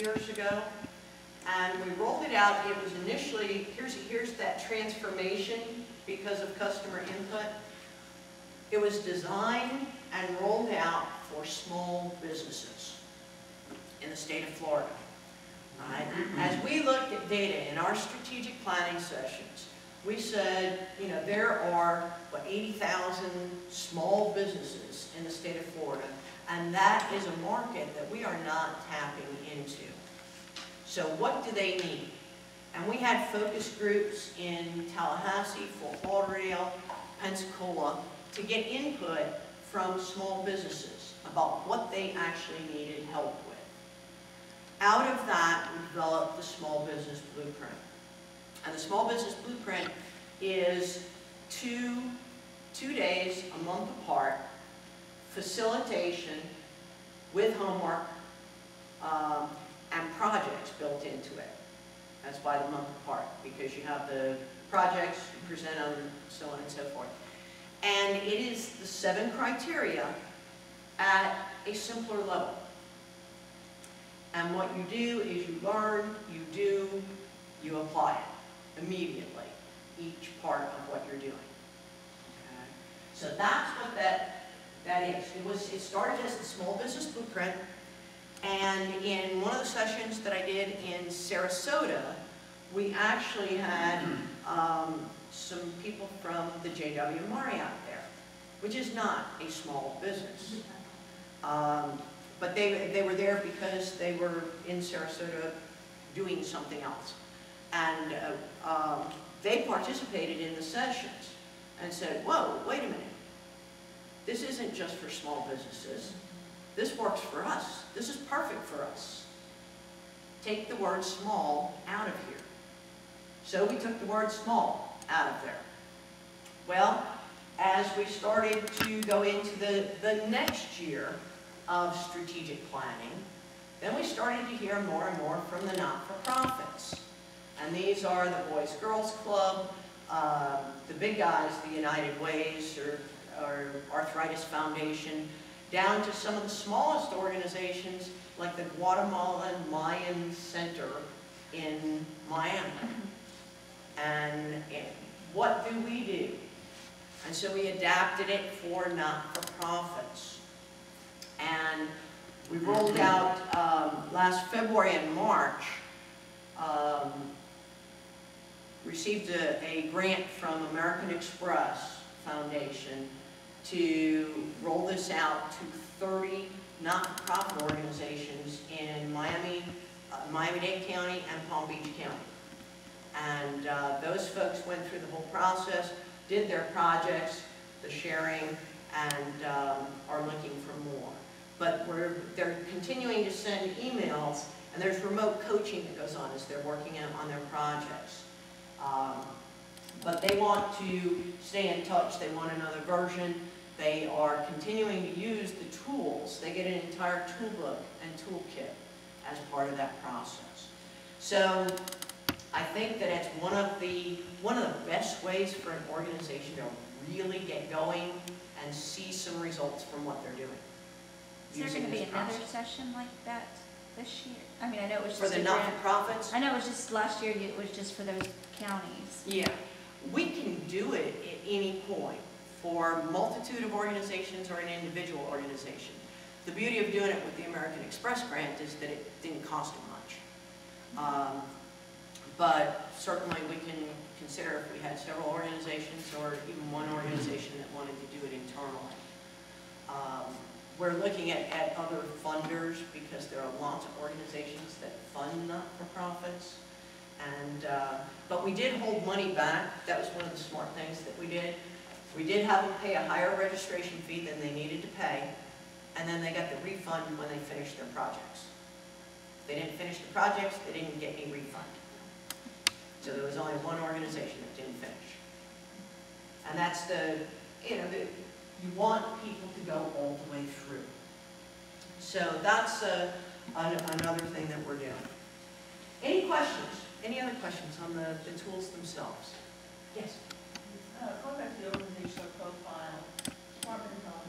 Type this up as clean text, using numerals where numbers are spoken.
years ago, and we rolled it out. It was initially, here's that transformation because of customer input. It was designed and rolled out for small businesses in the state of Florida. Right? As we looked at data in our strategic planning sessions, we said, you know, there are, what, 80,000 small businesses in the state of Florida, and that is a market that we are not tapping into. So what do they need? And we had focus groups in Tallahassee, Fort Lauderdale, Pensacola, to get input from small businesses about what they actually needed help with. Out of that, we developed the Small Business Blueprint. And the Small Business Blueprint is two days, a month apart, facilitation with homework and projects built into it. That's by the month apart, because you have the projects, you present them, so on and so forth. And it is the 7 criteria at a simpler level. And what you do is you learn, you do, you apply it immediately, each part of what you're doing. Okay? So that's what that is. It started as the Small Business Blueprint, and in one of the sessions that I did in Sarasota, we actually had some people from the J.W. Marriott there, which is not a small business. But they were there because they were in Sarasota doing something else. And they participated in the sessions and said, whoa, wait a minute. This isn't just for small businesses. This works for us. This is perfect for us. Take the word small out of here. So we took the word small out of there. Well, as we started to go into the next year of strategic planning, then we started to hear more and more from the not-for-profits. And these are the Boys Girls Club, the big guys, the United Ways or Arthritis Foundation, down to some of the smallest organizations like the Guatemalan Mayan Center in Miami. And what do we do? And so we adapted it for not-for-profits. And we rolled out last February and March, received a grant from American Express Foundation to roll this out to 30 not-for-profit organizations in Miami-Dade County and Palm Beach County. And those folks went through the whole process, did their projects, the sharing, and are looking for more. But they're continuing to send emails, and there's remote coaching that goes on as they're working on their projects. But they want to stay in touch. They want another version. They are continuing to use the tools. They get an entire toolbook and toolkit as part of that process. So I think that it's one of the best ways for an organization to really get going and see some results from what they're doing. Is there going to be another session like that this year? I mean, I know it was just for the not-for-profits. I know it was just last year. It was just for those counties. Yeah, we can do it at any point for a multitude of organizations or an individual organization. The beauty of doing it with the American Express grant is that it didn't cost them much. But certainly we can consider if we had several organizations or even one organization that wanted to do it internally. We're looking at other funders because there are lots of organizations that fund not-for-profits. And but we did hold money back. That was one of the smart things that we did. We did have them pay a higher registration fee than they needed to pay, and then they got the refund when they finished their projects. If they didn't finish the projects, they didn't get any refund. So there was only one organization that didn't finish. And that's you want people to go all the way through. So that's another thing that we're doing. Any questions? Any other questions on the tools themselves? Yes? Going back to the organizational profile, Department of Health